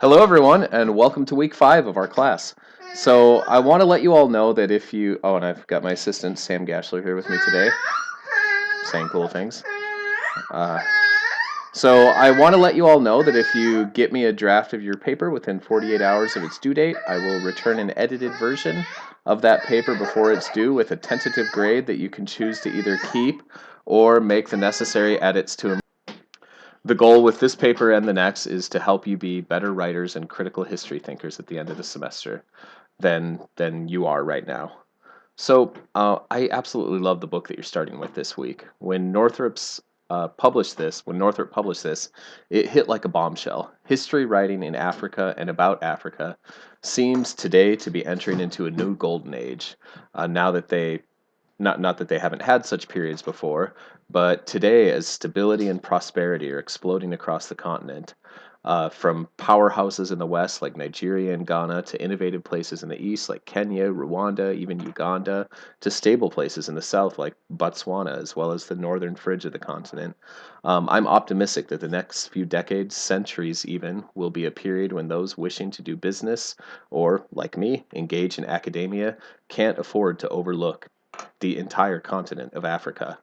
Hello, everyone, and welcome to week 5 of our class. So, I want to let you all know that if you. Oh, and I've got my assistant, Sam Gashler, here with me today, saying cool things. Uh, so, I want to let you all know that if you get me a draft of your paper within 48 hours of its due date, I will return an edited version of that paper before it's due with a tentative grade that you can choose to either keep or make the necessary edits to. The goal with this paper and the next is to help you be better writers and critical history thinkers at the end of the semester than you are right now. So I absolutely love the book that you're starting with this week. When Northrop published this, it hit like a bombshell. History writing in Africa and about Africa seems today to be entering into a new golden age. Now that they not that they haven't had such periods before, but today, as stability and prosperity are exploding across the continent, from powerhouses in the West like Nigeria and Ghana to innovative places in the East like Kenya, Rwanda, even Uganda, to stable places in the South like Botswana, as well as the northern fringe of the continent. I'm optimistic that the next few decades, centuries even, will be a period when those wishing to do business or, like me, engage in academia can't afford to overlook the entire continent of Africa.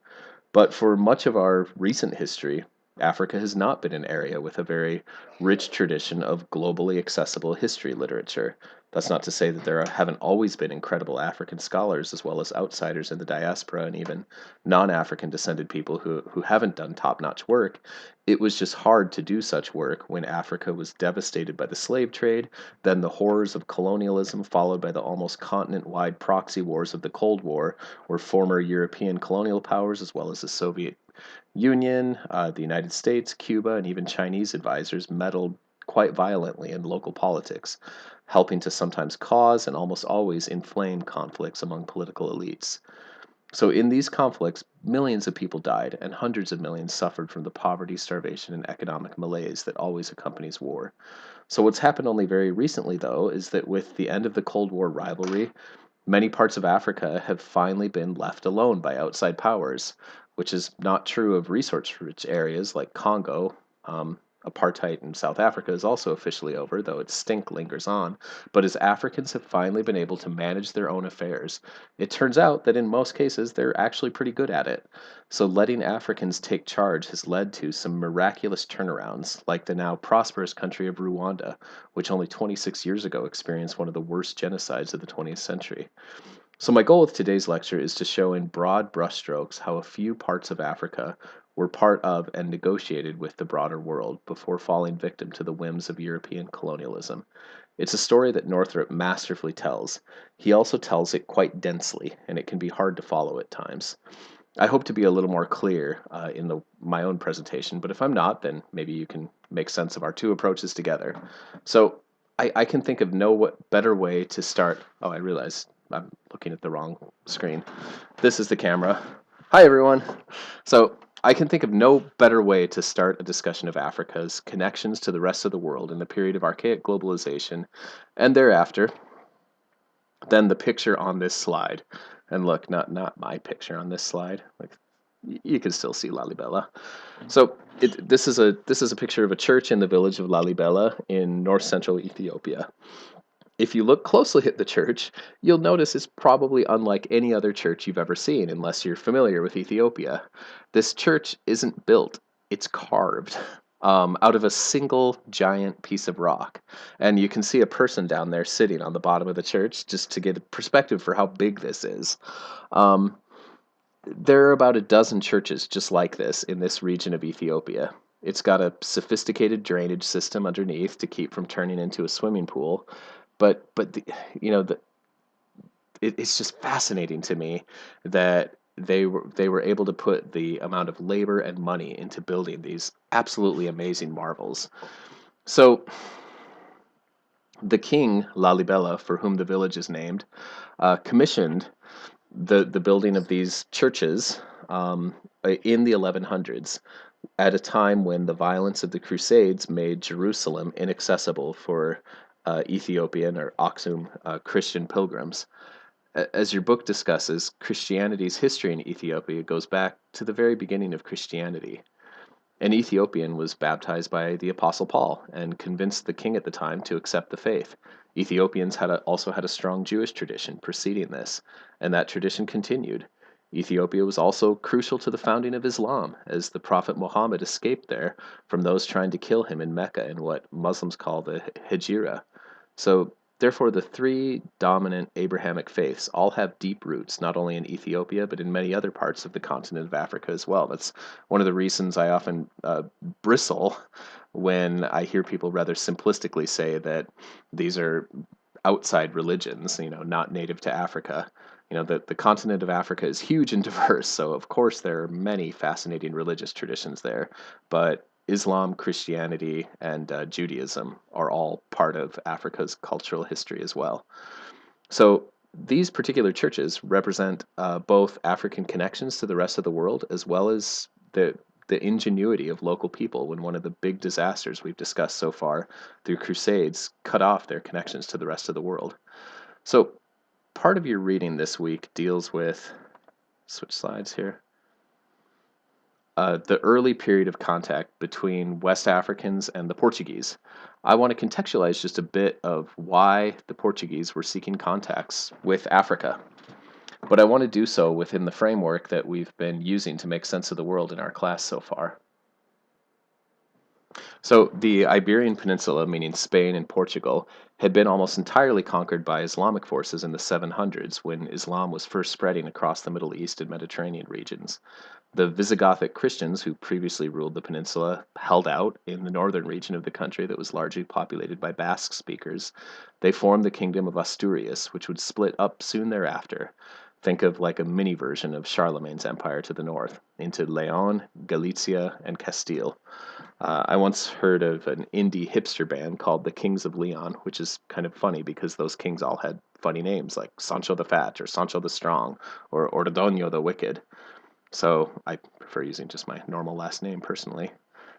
But for much of our recent history, Africa has not been an area with a very rich tradition of globally accessible history literature. That's not to say that haven't always been incredible African scholars, as well as outsiders in the diaspora and even non African descended people who haven't done top notch work. It was just hard to do such work when Africa was devastated by the slave trade, then the horrors of colonialism, followed by the almost continent wide proxy wars of the Cold War, where former European colonial powers, as well as the Soviet Union, the United States, Cuba, and even Chinese advisors meddled quite violently in local politics, helping to sometimes cause and almost always inflame conflicts among political elites. So, in these conflicts, millions of people died, and hundreds of millions suffered from the poverty, starvation, and economic malaise that always accompanies war. So, what's happened only very recently, though, is that with the end of the Cold War rivalry, many parts of Africa have finally been left alone by outside powers, which is not true of resource rich areas like Congo. Apartheid in South Africa is also officially over, though its stink lingers on. But as Africans have finally been able to manage their own affairs, it turns out that in most cases they're actually pretty good at it. So letting Africans take charge has led to some miraculous turnarounds, like the now prosperous country of Rwanda, which only 26 years ago experienced one of the worst genocides of the 20th century. So, my goal with today's lecture is to show in broad brushstrokes how a few parts of Africa were part of and negotiated with the broader world before falling victim to the whims of European colonialism. It's a story that Northrop masterfully tells. He also tells it quite densely, and it can be hard to follow at times. I hope to be a little more clear my own presentation, but if I'm not, then maybe you can make sense of our two approaches together. So I can think of better way to start. Oh, I realize I'm looking at the wrong screen. This is the camera. Hi, everyone. So I can think of no better way to start a discussion of Africa's connections to the rest of the world in the period of archaic globalization and thereafter than the picture on this slide. And look, not my picture on this slide. Like you can still see Lalibela. So this is a picture of a church in the village of Lalibela in north central Ethiopia. If you look closely at the church, you'll notice it's probably unlike any other church you've ever seen, unless you're familiar with Ethiopia. This church isn't built, it's carved out of a single giant piece of rock. And you can see a person down there sitting on the bottom of the church just to get a perspective for how big this is. Um, there are about a dozen churches just like this in this region of Ethiopia. It's got a sophisticated drainage system underneath to keep from turning into a swimming pool, but you know the, it's just fascinating to me that they were able to put the amount of labor and money into building these absolutely amazing marvels. So the king Lalibela, for whom the village is named, commissioned the building of these churches in the 1100s at a time when the violence of the Crusades made Jerusalem inaccessible for Ethiopian or Aksum Christian pilgrims. As your book discusses, Christianity's history in Ethiopia goes back to the very beginning of Christianity. An Ethiopian was baptized by the Apostle Paul and convinced the king at the time to accept the faith. Ethiopians also had a strong Jewish tradition preceding this, and that tradition continued. Ethiopia was also crucial to the founding of Islam, as the Prophet Muhammad escaped there from those trying to kill him in Mecca in what Muslims call the Hijra. So, therefore, the three dominant Abrahamic faiths all have deep roots, not only in Ethiopia, but in many other parts of the continent of Africa as well. That's one of the reasons I often bristle when I hear people rather simplistically say that these are outside religions, not native to Africa. The continent of Africa is huge and diverse, so of course there are many fascinating religious traditions there, but Islam, Christianity, and Judaism are all part of Africa's cultural history as well. So these particular churches represent both African connections to the rest of the world as well as the ingenuity of local people when one of the big disasters we've discussed so far through Crusades cut off their connections to the rest of the world. So part of your reading this week deals with, switch slides here, the early period of contact between West Africans and the Portuguese. I want to contextualize just a bit of why the Portuguese were seeking contacts with Africa. But I want to do so within the framework that we've been using to make sense of the world in our class so far. So the Iberian Peninsula, meaning Spain and Portugal, had been almost entirely conquered by Islamic forces in the 700s when Islam was first spreading across the Middle East and Mediterranean regions. The Visigothic Christians, who previously ruled the peninsula, held out in the northern region of the country that was largely populated by Basque speakers. They formed the Kingdom of Asturias, which would split up soon thereafter. Think of like a mini version of Charlemagne's empire to the north, into Leon, Galicia, and Castile. I once heard of an indie hipster band called the Kings of Leon, which is kind of funny because those kings all had funny names like Sancho the Fat or Sancho the Strong or Ordoño the Wicked. So I prefer using just my normal last name personally.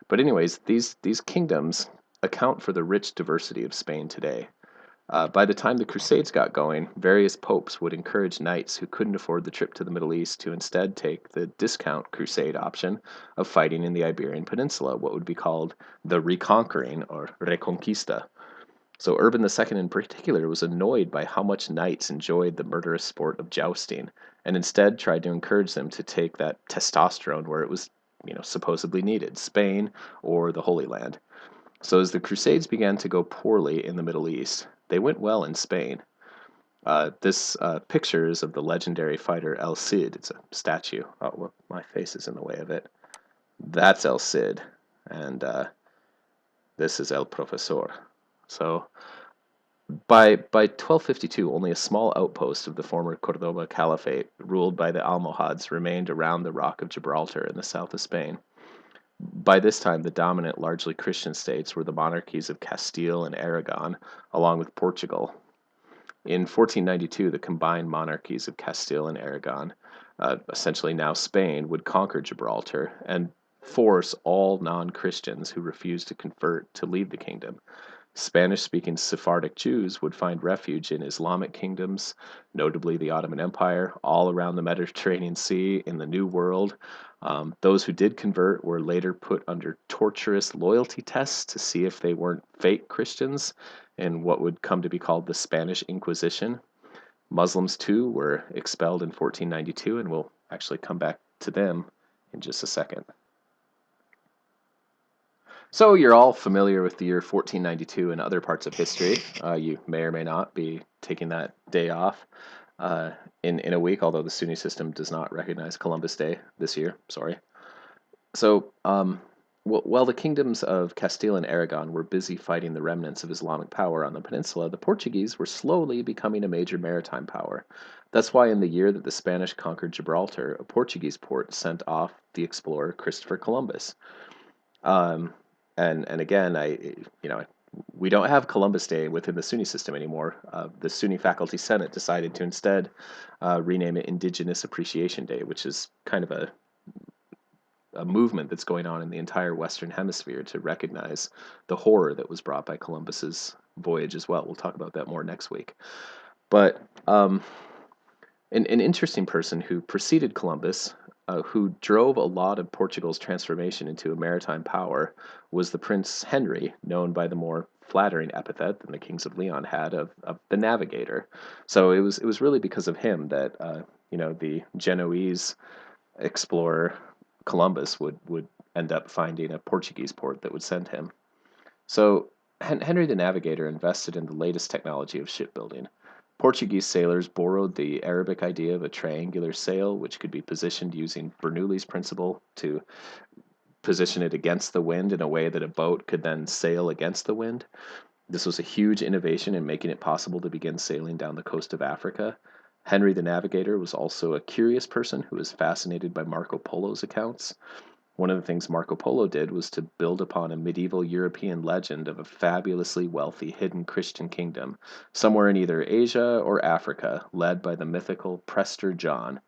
But anyways, these kingdoms account for the rich diversity of Spain today. By the time the Crusades got going, various popes would encourage knights who couldn't afford the trip to the Middle East to instead take the discount crusade option of fighting in the Iberian Peninsula, what would be called the reconquering or Reconquista. So Urban II in particular was annoyed by how much knights enjoyed the murderous sport of jousting, and instead tried to encourage them to take that testosterone where it was, supposedly needed, Spain or the Holy Land. So as the Crusades began to go poorly in the Middle East, they went well in Spain. This picture is of the legendary fighter El Cid. It's a statue. Oh, well, my face is in the way of it. That's El Cid, and this is El Profesor. So by 1252, only a small outpost of the former Cordoba Caliphate, ruled by the Almohads, remained around the Rock of Gibraltar in the south of Spain. By this time, the dominant, largely Christian states were the monarchies of Castile and Aragon, along with Portugal. In 1492, the combined monarchies of Castile and Aragon, essentially now Spain, would conquer Gibraltar and force all non-Christians who refused to convert to leave the kingdom. Spanish-speaking Sephardic Jews would find refuge in Islamic kingdoms, notably the Ottoman Empire, all around the Mediterranean Sea in the New World. Those who did convert were later put under torturous loyalty tests to see if they weren't fake Christians in what would come to be called the Spanish Inquisition. Muslims, too, were expelled in 1492, and we'll actually come back to them in just a second. So you're all familiar with the year 1492 and other parts of history. You may or may not be taking that day off in a week, although the Sunni system does not recognize Columbus Day this year. Sorry. So while the kingdoms of Castile and Aragon were busy fighting the remnants of Islamic power on the peninsula, the Portuguese were slowly becoming a major maritime power. That's why in the year that the Spanish conquered Gibraltar, a Portuguese port sent off the explorer Christopher Columbus. And again, we don't have Columbus Day within the Sunni system anymore. The Sunni Faculty Senate decided to instead rename it Indigenous Appreciation Day, which is kind of a movement that's going on in the entire Western Hemisphere to recognize the horror that was brought by Columbus's voyage as well. We'll talk about that more next week. But an interesting person who preceded Columbus who drove a lot of Portugal's transformation into a maritime power was the Prince Henry, known by the more flattering epithet than the kings of Leon had of the Navigator. So it was really because of him that the Genoese explorer Columbus would end up finding a Portuguese port that would send him. So Henry the Navigator invested in the latest technology of shipbuilding. Portuguese sailors borrowed the Arabic idea of a triangular sail, which could be positioned using Bernoulli's principle to position it against the wind in a way that a boat could then sail against the wind. This was a huge innovation in making it possible to begin sailing down the coast of Africa. Henry the Navigator was also a curious person who was fascinated by Marco Polo's accounts. One of the things Marco Polo did was to build upon a medieval European legend of a fabulously wealthy hidden Christian kingdom, somewhere in either Asia or Africa, led by the mythical Prester John.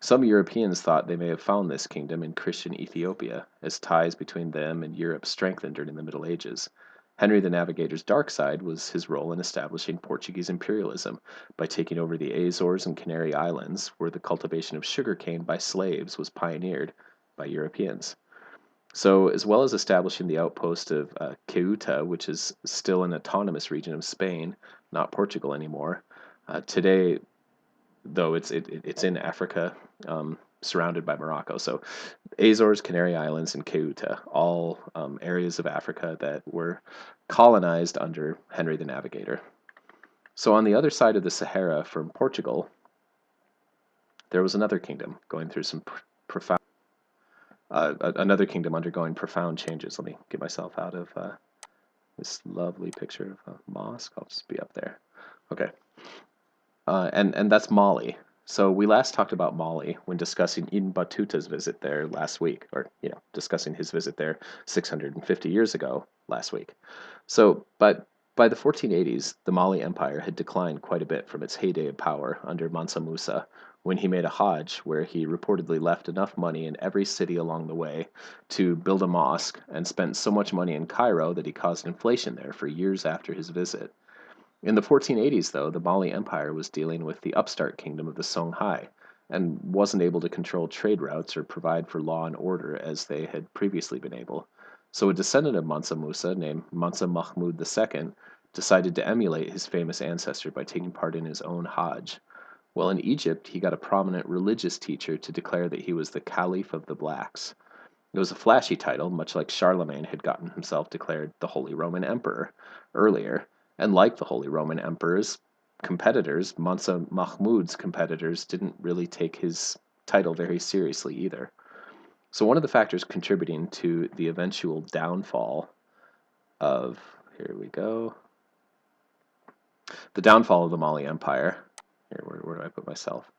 Some Europeans thought they may have found this kingdom in Christian Ethiopia, as ties between them and Europe strengthened during the Middle Ages. Henry the Navigator's dark side was his role in establishing Portuguese imperialism by taking over the Azores and Canary Islands, where the cultivation of sugarcane by slaves was pioneered by Europeans. So, as well as establishing the outpost of Ceuta, which is still an autonomous region of Spain, not Portugal anymore, today, though it's in Africa, surrounded by Morocco. So, Azores, Canary Islands, and Ceuta, all areas of Africa that were colonized under Henry the Navigator. So, on the other side of the Sahara from Portugal, there was another kingdom going through some profound another kingdom undergoing profound changes. Let me get myself out of this lovely picture of a mosque. I'll just be up there. Okay. And that's Mali. So we last talked about Mali when discussing Ibn Battuta's visit there last week, or discussing his visit there 650 years ago last week. So, but by the 1480s, the Mali Empire had declined quite a bit from its heyday of power under Mansa Musa, when he made a Hajj where he reportedly left enough money in every city along the way to build a mosque and spent so much money in Cairo that he caused inflation there for years after his visit. In the 1480s, though, the Mali Empire was dealing with the upstart kingdom of the Songhai and wasn't able to control trade routes or provide for law and order as they had previously been able. So a descendant of Mansa Musa named Mansa Mahmud II decided to emulate his famous ancestor by taking part in his own Hajj. Well, in Egypt, he got a prominent religious teacher to declare that he was the Caliph of the blacks. It was a flashy title, much like Charlemagne had gotten himself declared the Holy Roman Emperor earlier, and like the Holy Roman Emperor's competitors, Mansa Mahmud's competitors didn't really take his title very seriously either. So one of the factors contributing to the eventual downfall of, here we go, the downfall of the Mali Empire. Here, where do I put myself?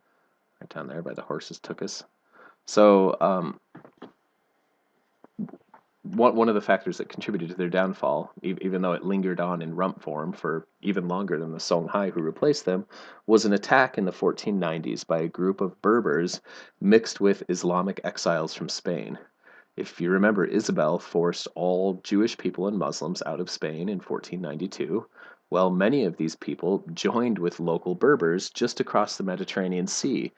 Right down there by the horses took us. So one of the factors that contributed to their downfall, even though it lingered on in rump form for even longer than the Songhai who replaced them, was an attack in the 1490s by a group of Berbers mixed with Islamic exiles from Spain. If you remember, Isabel forced all Jewish people and Muslims out of Spain in 1492. Well, many of these people joined with local Berbers just across the Mediterranean Sea,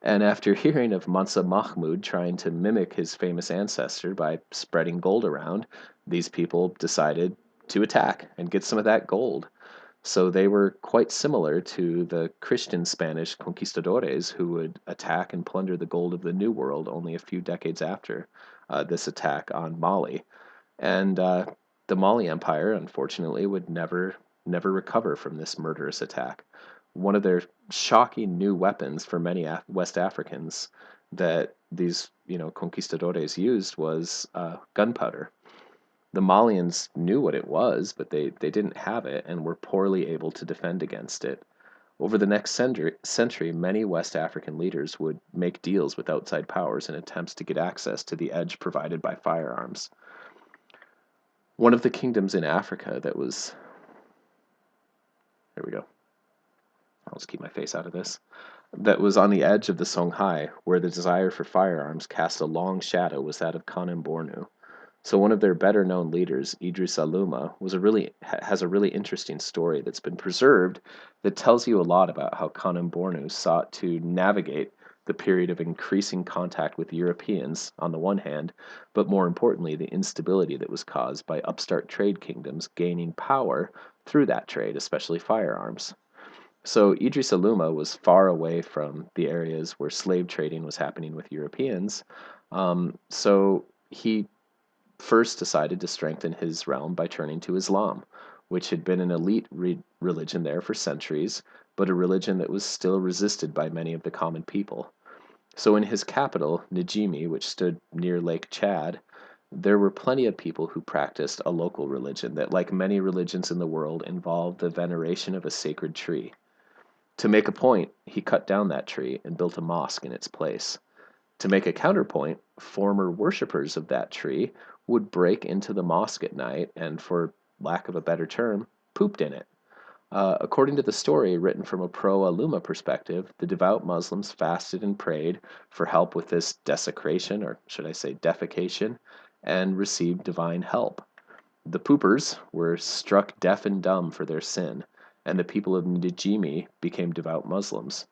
and after hearing of Mansa Mahmud trying to mimic his famous ancestor by spreading gold around, these people decided to attack and get some of that gold. So they were quite similar to the Christian Spanish conquistadores who would attack and plunder the gold of the New World only a few decades after this attack on Mali. And the Mali Empire, unfortunately, would never recover from this murderous attack. One of their shocking new weapons for many West Africans that these conquistadores used was gunpowder. The Malians knew what it was, but they didn't have it and were poorly able to defend against it. Over the next century, many West African leaders would make deals with outside powers in attempts to get access to the edge provided by firearms. One of the kingdoms in Africa that was... There we go. I'll just keep my face out of this. That was on the edge of the Songhai, where the desire for firearms cast a long shadow, was that of Kanem Bornu. So one of their better-known leaders, Idris Aluma, has a really interesting story that's been preserved that tells you a lot about how Kanem Bornu sought to navigate the period of increasing contact with Europeans on the one hand, but more importantly, the instability that was caused by upstart trade kingdoms gaining power through that trade, especially firearms. So Idris Aluma was far away from the areas where slave trading was happening with Europeans. So he first decided to strengthen his realm by turning to Islam, which had been an elite religion there for centuries, but a religion that was still resisted by many of the common people. So in his capital, Njimi, which stood near Lake Chad, there were plenty of people who practiced a local religion that, like many religions in the world, involved the veneration of a sacred tree. To make a point, he cut down that tree and built a mosque in its place. To make a counterpoint, former worshippers of that tree would break into the mosque at night and, for lack of a better term, pooped in it. According to the story, written from a pro Aluma perspective, the devout Muslims fasted and prayed for help with this desecration, or should I say defecation, and received divine help. The poopers were struck deaf and dumb for their sin, and the people of Njimi became devout Muslims.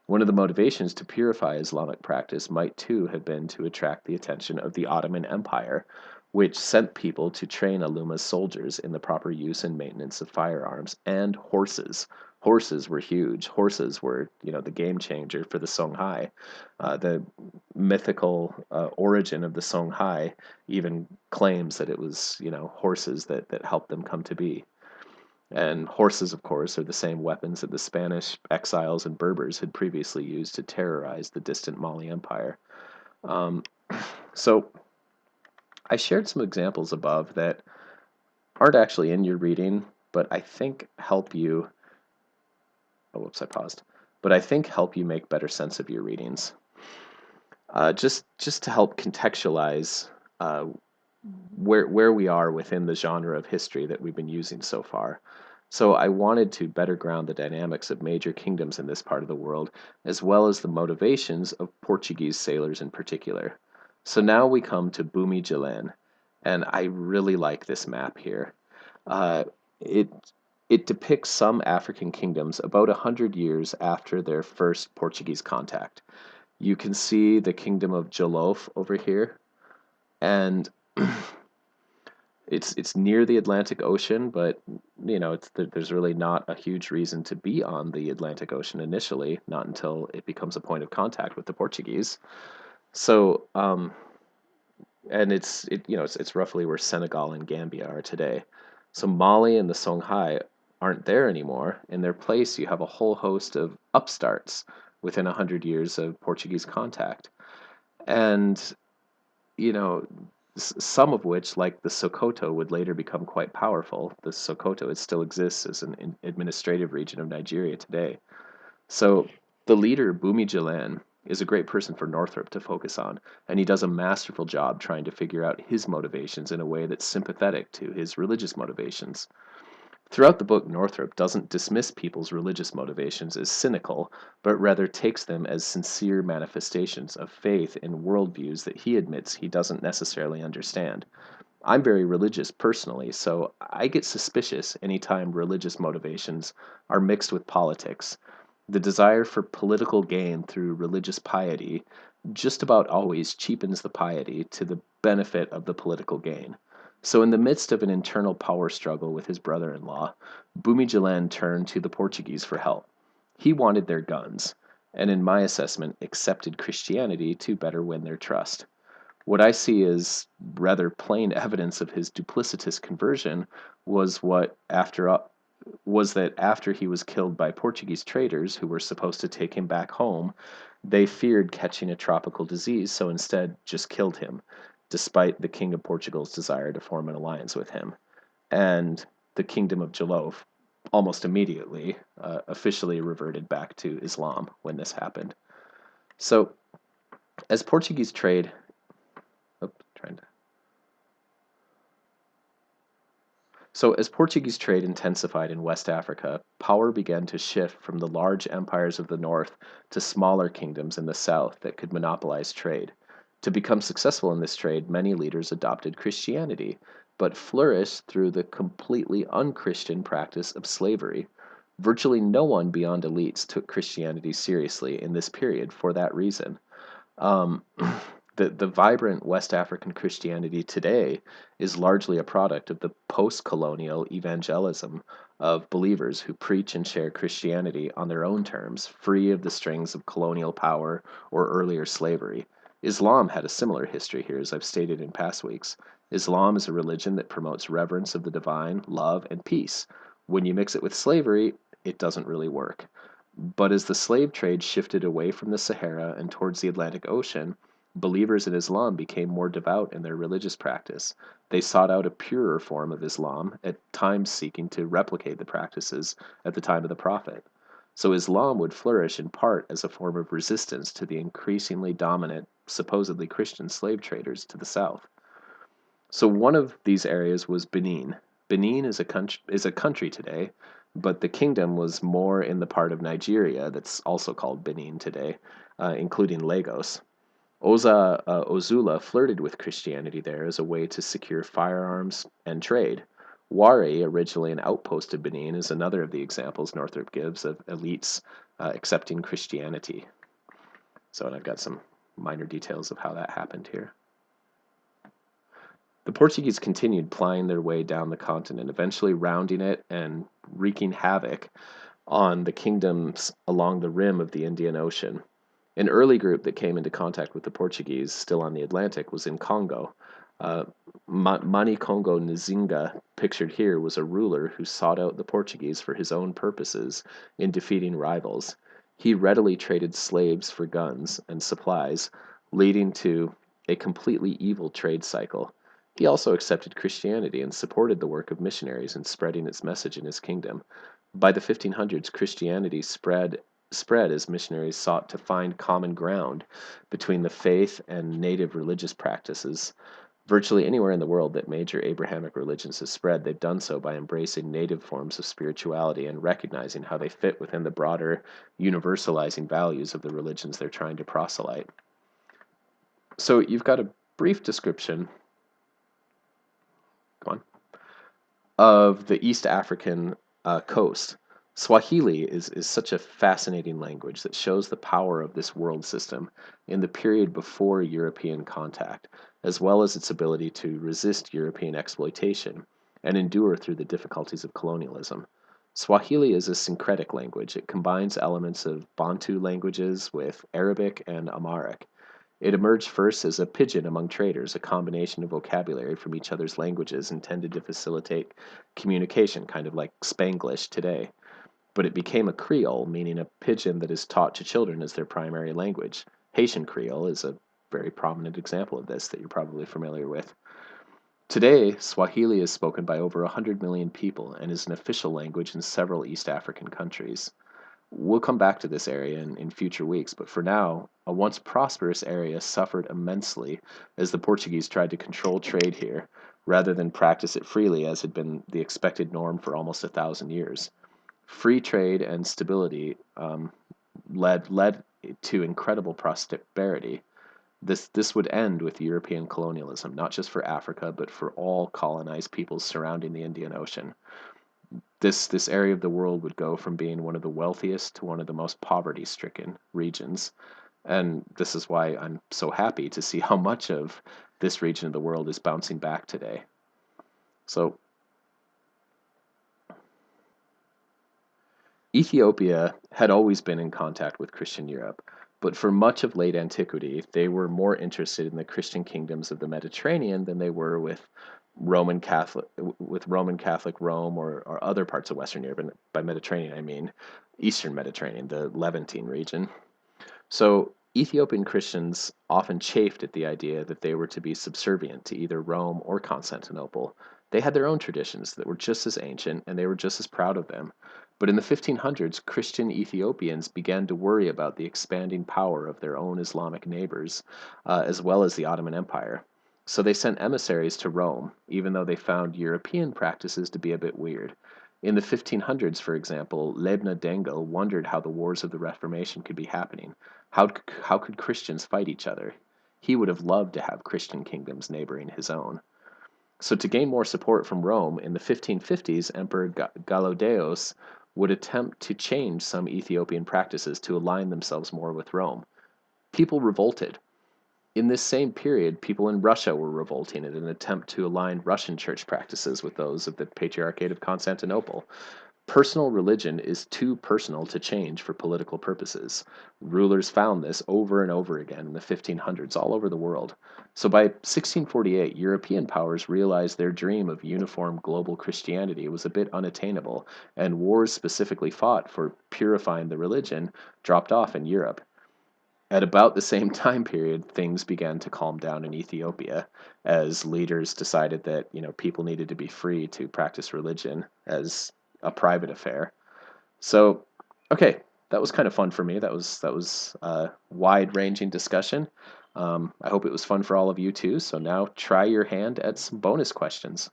One of the motivations to purify Islamic practice might too have been to attract the attention of the Ottoman Empire, which sent people to train Aluma's soldiers in the proper use and maintenance of firearms and horses. Horses were huge. Horses were, the game changer for the Songhai. The mythical origin of the Songhai even claims that it was, horses that helped them come to be. And horses, of course, are the same weapons that the Spanish exiles and Berbers had previously used to terrorize the distant Mali Empire. Um, so I shared some examples above that aren't actually in your reading, but I think help you. Oh, whoops, I paused. But I think help you make better sense of your readings. Just to help contextualize where we are within the genre of history that we've been using so far. So I wanted to better ground the dynamics of major kingdoms in this part of the world, as well as the motivations of Portuguese sailors in particular. So now we come to Bumi Jalan, and I really like this map here. Uh, it it depicts some African kingdoms about 100 years after their first Portuguese contact. You can see the kingdom of Jolof over here, and it's near the Atlantic Ocean, but there's really not a huge reason to be on the Atlantic Ocean initially, not until it becomes a point of contact with the Portuguese. So, and it's roughly where Senegal and Gambia are today. So Mali and the Songhai aren't there anymore. In their place, you have a whole host of upstarts within 100 years of Portuguese contact, and you know, some of which, like the Sokoto, would later become quite powerful. The Sokoto, it still exists as an administrative region of Nigeria today. So the leader, Bumi Jalan, is a great person for Northrop to focus on, and he does a masterful job trying to figure out his motivations in a way that's sympathetic to his religious motivations. Throughout the book, Northrop doesn't dismiss people's religious motivations as cynical, but rather takes them as sincere manifestations of faith in worldviews that he admits he doesn't necessarily understand. I'm very religious personally, so I get suspicious anytime religious motivations are mixed with politics. The desire for political gain through religious piety just about always cheapens the piety to the benefit of the political gain. So, in the midst of an internal power struggle with his brother in law, Bumijalan turned to the Portuguese for help. He wanted their guns, and in my assessment, accepted Christianity to better win their trust. What I see as rather plain evidence of his duplicitous conversion was was that after he was killed by Portuguese traders who were supposed to take him back home, they feared catching a tropical disease, so instead just killed him, despite the King of Portugal's desire to form an alliance with him. And the Kingdom of Jolof almost immediately officially reverted back to Islam when this happened. So, as Portuguese trade, trying to So, as Portuguese trade intensified in West Africa, power began to shift from the large empires of the north to smaller kingdoms in the south that could monopolize trade. To become successful in this trade, many leaders adopted Christianity, but flourished through the completely unchristian practice of slavery. Virtually no one beyond elites took Christianity seriously in this period for that reason. Um, the vibrant West African Christianity today is largely a product of the post colonial evangelism of believers who preach and share Christianity on their own terms, free of the strings of colonial power or earlier slavery. Islam had a similar history here, as I've stated in past weeks. Islam is a religion that promotes reverence of the divine, love, and peace. When you mix it with slavery, it doesn't really work. But as the slave trade shifted away from the Sahara and towards the Atlantic Ocean, believers in Islam became more devout in their religious practice. They sought out a purer form of Islam, at times seeking to replicate the practices at the time of the Prophet. So Islam would flourish in part as a form of resistance to the increasingly dominant, supposedly Christian slave traders to the south. So one of these areas was Benin. Benin is a country today, but the kingdom was more in the part of Nigeria that's also called Benin today, including Lagos. Ozula flirted with Christianity there as a way to secure firearms and trade. Wari, originally an outpost of Benin, is another of the examples Northrop gives of elites accepting Christianity. So, and I've got some minor details of how that happened here. The Portuguese continued plying their way down the continent, eventually rounding it and wreaking havoc on the kingdoms along the rim of the Indian Ocean. An early group that came into contact with the Portuguese, still on the Atlantic, was in Congo. Mani Congo Nzinga, pictured here, was a ruler who sought out the Portuguese for his own purposes in defeating rivals. He readily traded slaves for guns and supplies, leading to a completely evil trade cycle. He also accepted Christianity and supported the work of missionaries in spreading its message in his kingdom. By the 1500s, Christianity spread as missionaries sought to find common ground between the faith and native religious practices. Virtually anywhere in the world that major Abrahamic religions have spread, they've done so by embracing native forms of spirituality and recognizing how they fit within the broader, universalizing values of the religions they're trying to proselyte. So you've got a brief description, go on, of the East African coast. Swahili is such a fascinating language that shows the power of this world system in the period before European contact, as well as its ability to resist European exploitation and endure through the difficulties of colonialism. Swahili is a syncretic language. It combines elements of Bantu languages with Arabic and Amharic. It emerged first as a pidgin among traders, a combination of vocabulary from each other's languages intended to facilitate communication, kind of like Spanglish today. But it became a Creole, meaning a pidgin that is taught to children as their primary language. Haitian Creole is a very prominent example of this that you're probably familiar with. Today, Swahili is spoken by over 100 million people and is an official language in several East African countries. We'll come back to this area in future weeks, but for now, a once prosperous area suffered immensely as the Portuguese tried to control trade here rather than practice it freely as had been the expected norm for almost 1,000 years. Free trade and stability led to incredible prosperity. This would end with European colonialism, not just for Africa, but for all colonized peoples surrounding the Indian Ocean. This area of the world would go from being one of the wealthiest to one of the most poverty-stricken regions. And this is why I'm so happy to see how much of this region of the world is bouncing back today. So Ethiopia had always been in contact with Christian Europe, but for much of late antiquity, they were more interested in the Christian kingdoms of the Mediterranean than they were with Roman Catholic Rome or other parts of Western Europe. And by Mediterranean, I mean Eastern Mediterranean, the Levantine region. So Ethiopian Christians often chafed at the idea that they were to be subservient to either Rome or Constantinople. They had their own traditions that were just as ancient, and they were just as proud of them. But in the 1500s, Christian Ethiopians began to worry about the expanding power of their own Islamic neighbors, as well as the Ottoman Empire. So they sent emissaries to Rome, even though they found European practices to be a bit weird. In the 1500s, for example, Lebna Dengel wondered how the wars of the Reformation could be happening. How could Christians fight each other? He would have loved to have Christian kingdoms neighboring his own. So to gain more support from Rome, in the 1550s, Emperor Galodeos would attempt to change some Ethiopian practices to align themselves more with Rome. People revolted. In this same period, people in Russia were revolting in an attempt to align Russian church practices with those of the Patriarchate of Constantinople. Personal religion is too personal to change for political purposes. Rulers found this over and over again in the 1500s all over the world. So by 1648, European powers realized their dream of uniform global Christianity was a bit unattainable, and wars specifically fought for purifying the religion dropped off in Europe. At about the same time period, things began to calm down in Ethiopia as leaders decided that, people needed to be free to practice religion as a private affair. So, okay, that was kind of fun for me. That was a wide-ranging discussion. I hope it was fun for all of you too. So now try your hand at some bonus questions.